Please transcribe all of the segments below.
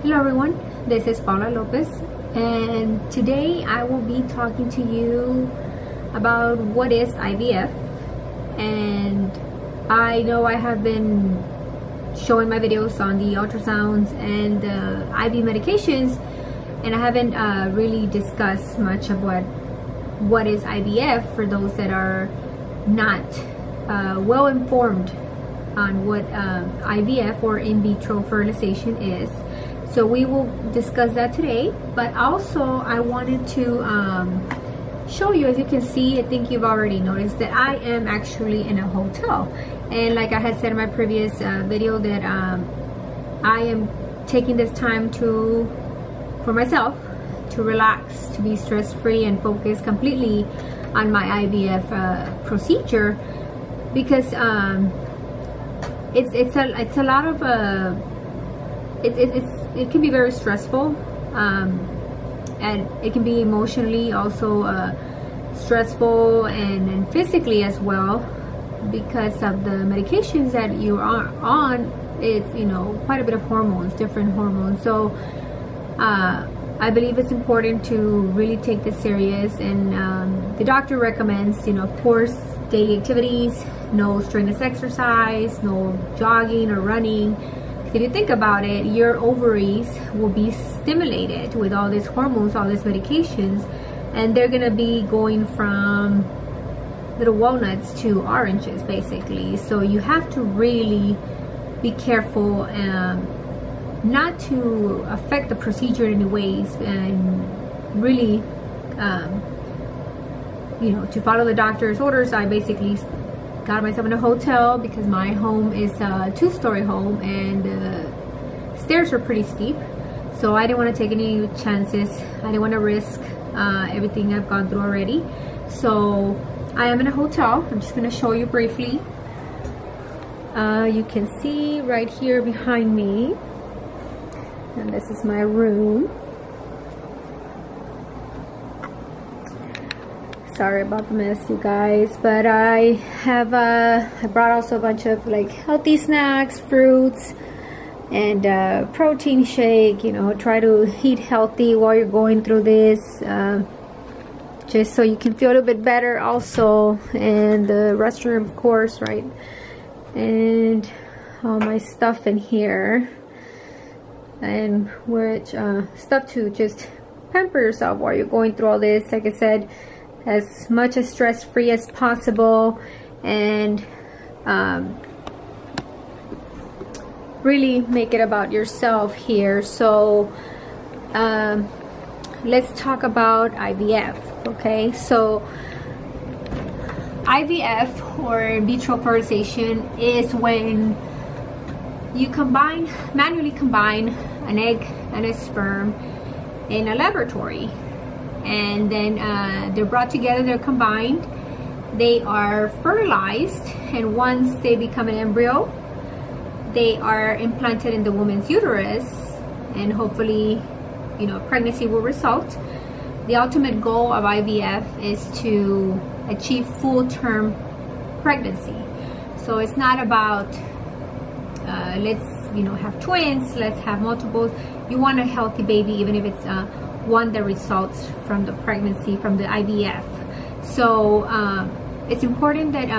Hello everyone, this is Paula Lopez, and today I will be talking to you about what is IVF. And I know I have been showing my videos on the ultrasounds and the IV medications, and I haven't really discussed much of what is IVF for those that are not well informed on what IVF or in vitro fertilization is. So we will discuss that today, but also I wanted to show you, as you can see, I think you've already noticed that I am actually in a hotel. And like I had said in my previous video, that I am taking this time for myself to relax, to be stress-free and focus completely on my IVF procedure, because it's a lot of it can be very stressful, and it can be emotionally also stressful and physically as well, because of the medications that you are on. It's, you know, quite a bit of hormones, different hormones. So I believe it's important to really take this serious, and the doctor recommends, you know, of course, daily activities, no strenuous exercise, no jogging or running. If you think about it, your ovaries will be stimulated with all these hormones, all these medications, and they're gonna be going from little walnuts to oranges, basically. So you have to really be careful not to affect the procedure in any ways, and really, you know, to follow the doctor's orders. I basically got myself in a hotel because my home is a two-story home, and the stairs are pretty steep, so I didn't want to take any chances. I didn't want to risk everything I've gone through already. So I am in a hotel. I'm just going to show you briefly. You can see right here behind me, and this is my room. Sorry about the mess, you guys, but I have I brought also a bunch of like healthy snacks, fruits, and protein shake. You know, try to eat healthy while you're going through this, just so you can feel a little bit better also. And the restroom, of course, right? And all my stuff in here, and which stuff to just pamper yourself while you're going through all this. Like I said, as much as stress-free as possible, and really make it about yourself here. So let's talk about IVF. Okay, so IVF, or in vitro fertilization, is when you manually combine an egg and a sperm in a laboratory, and then they're brought together, they're combined, they are fertilized, and once they become an embryo, they are implanted in the woman's uterus, and hopefully, you know, pregnancy will result. The ultimate goal of IVF is to achieve full-term pregnancy. So it's not about let's, you know, have twins, let's have multiples. You want a healthy baby, even if it's one that results from the pregnancy, from the IVF. So it's important that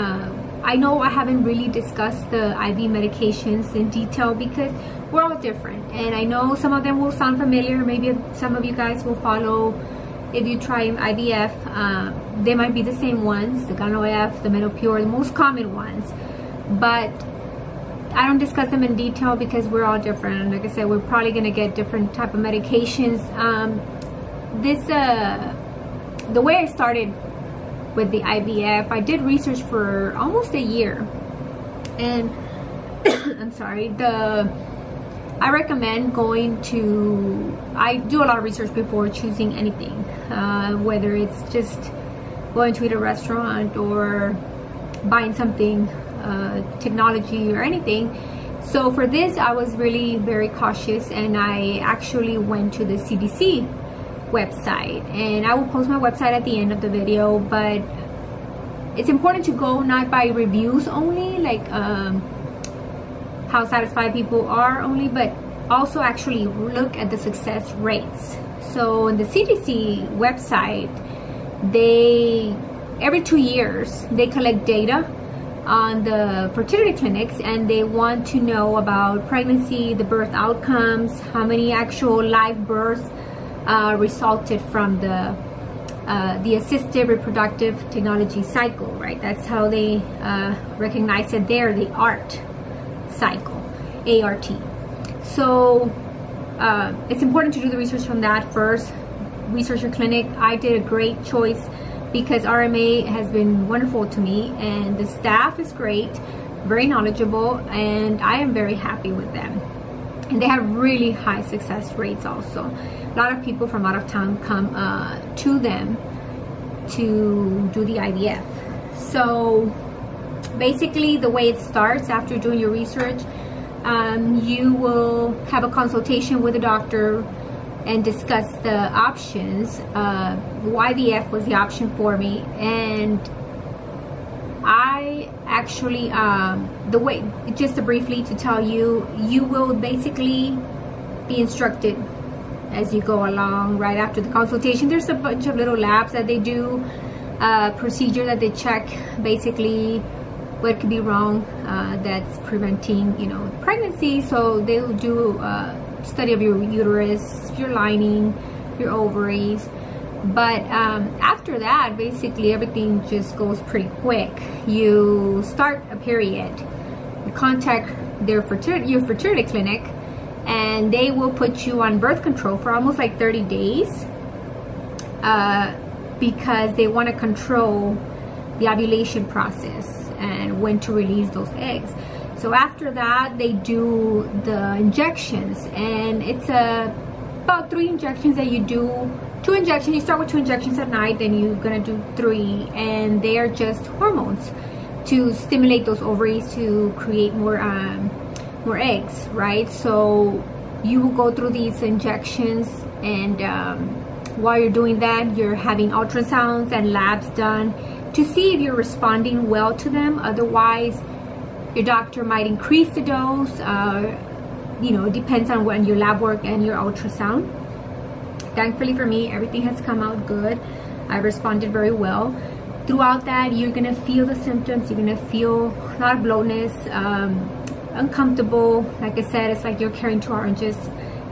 I know I haven't really discussed the IV medications in detail, because we're all different, and I know some of them will sound familiar. Maybe some of you guys will follow. If you try IVF, they might be the same ones, the Gonorrhea, the Menopur, the most common ones, but I don't discuss them in detail because we're all different. And like I said, we're probably going to get different type of medications. The way I started with the IVF, I did research for almost a year, and I'm sorry, I recommend I do a lot of research before choosing anything, whether it's just going to eat at a restaurant or buying something, technology or anything. So for this, I was really very cautious, and I actually went to the CDC website, and I will post my website at the end of the video. But it's important to go not by reviews only, like how satisfied people are only, but also actually look at the success rates. So on the CDC website, they every 2 years they collect data on the fertility clinics, and they want to know about pregnancy, the birth outcomes, how many actual live births resulted from the assisted reproductive technology cycle, right? That's how they recognize it there, the ART cycle, ART. So it's important to do the research from that first. Research your clinic. I did a great choice because RMA has been wonderful to me, and the staff is great, very knowledgeable, and I am very happy with them. And they have really high success rates also. A lot of people from out of town come to them to do the IVF. So basically the way it starts after doing your research, you will have a consultation with a doctor and discuss the options. IVF was the option for me, and I actually, the way, just to briefly to tell you, you will basically be instructed as you go along. Right after the consultation, there's a bunch of little labs that they do, procedure that they check, basically what could be wrong that's preventing, you know, pregnancy. So they'll do study of your uterus, your lining, your ovaries. But after that, basically everything just goes pretty quick. You start a period, you contact your fertility clinic, and they will put you on birth control for almost like 30 days because they want to control the ovulation process and when to release those eggs. So after that, they do the injections, and it's about 3 injections that you do. 2 injections, you start with 2 injections at night, then you're gonna do 3, and they are just hormones to stimulate those ovaries to create more eggs, right? So you will go through these injections, and while you're doing that, you're having ultrasounds and labs done to see if you're responding well to them. Otherwise, your doctor might increase the dose. You know, it depends on when your lab work and your ultrasound. Thankfully for me, everything has come out good. I responded very well. Throughout that, you're gonna feel the symptoms. You're gonna feel a lot of bloatness, uncomfortable. Like I said, it's like you're carrying 2 oranges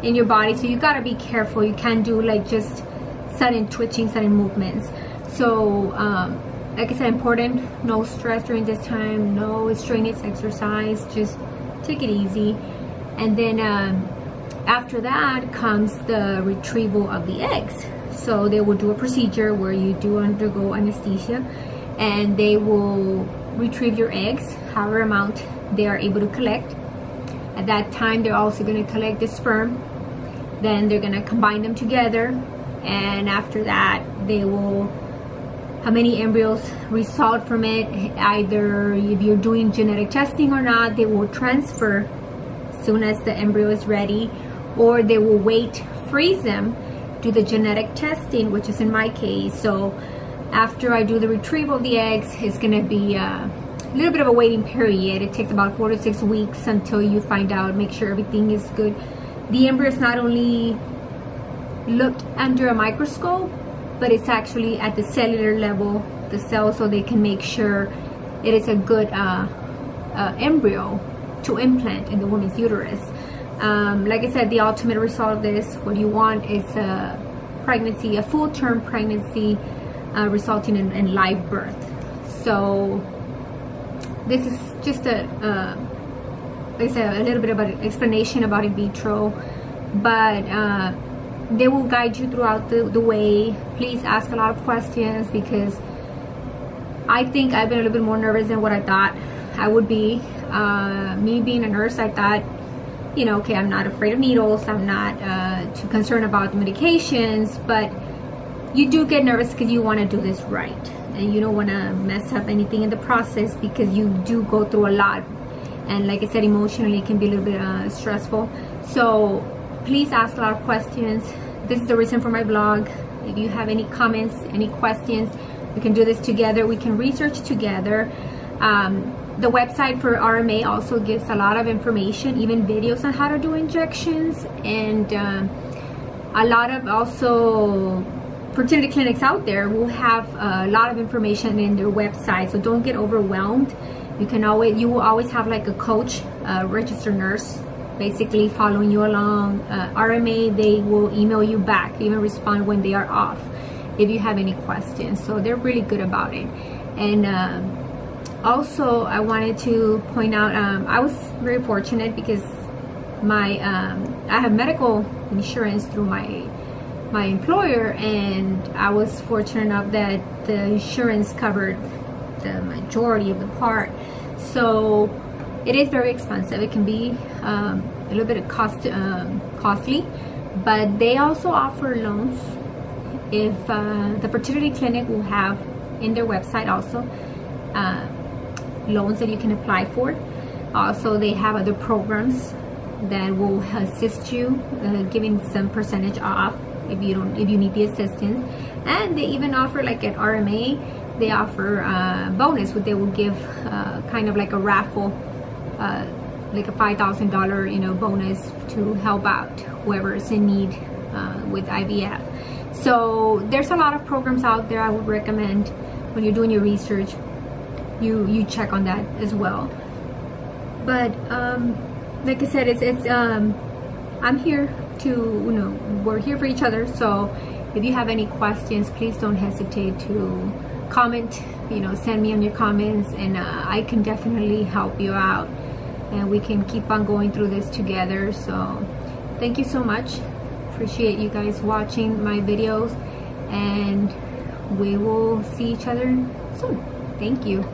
in your body. So you gotta be careful. You can't do like just sudden twitching, sudden movements. So like I said, important, no stress during this time, no strenuous exercise, just take it easy. And then after that comes the retrieval of the eggs. So they will do a procedure where you do undergo anesthesia, and they will retrieve your eggs, however amount they are able to collect. At that time, they're also going to collect the sperm. Then they're going to combine them together, and after that, they will, how many embryos result from it, either if you're doing genetic testing or not, they will transfer as soon as the embryo is ready, or they will wait, freeze them, do the genetic testing, which is in my case. So after I do the retrieval of the eggs, it's gonna be a little bit of a waiting period. It takes about 4 to 6 weeks until you find out, make sure everything is good. The embryo is not only looked under a microscope, but it's actually at the cellular level, the cell, so they can make sure it is a good embryo to implant in the woman's uterus. Like I said, the ultimate result of this, what you want is a pregnancy, a full-term pregnancy resulting in live birth. So this is just like I said, a little bit about explanation about in vitro, but they will guide you throughout the way. Please ask a lot of questions, because I think I've been a little bit more nervous than what I thought I would be. Me being a nurse, I thought, you know, okay, I'm not afraid of needles, I'm not too concerned about the medications, but you do get nervous because you want to do this right, and you don't want to mess up anything in the process, because you do go through a lot, and like I said, emotionally it can be a little bit stressful. So please ask a lot of questions. This is the reason for my blog. If you have any comments, any questions, we can do this together, we can research together. The website for RMA also gives a lot of information, even videos on how to do injections, and a lot of also fertility clinics out there will have a lot of information in their website. So don't get overwhelmed. You will always have like a coach, a registered nurse, basically following you along. RMA, they will email you back, even respond when they are off if you have any questions. So they're really good about it. And also I wanted to point out, I was very fortunate because I have medical insurance through my employer, and I was fortunate enough that the insurance covered the majority of the part. So it is very expensive. It can be a little bit costly, but they also offer loans. If the fertility clinic will have in their website also loans that you can apply for. Also, they have other programs that will assist you, giving some percentage off if you need the assistance. And they even offer, like at RMA, they offer bonus, what they will give kind of like a raffle, like a $5,000 bonus to help out whoever is in need with IVF. So there's a lot of programs out there. I would recommend when you're doing your research, you check on that as well. But like I said, I'm here to, we're here for each other. So if you have any questions, please don't hesitate to comment, send me on your comments, and I can definitely help you out, and we can keep on going through this together. So thank you so much. Appreciate you guys watching my videos, and we will see each other soon. Thank you.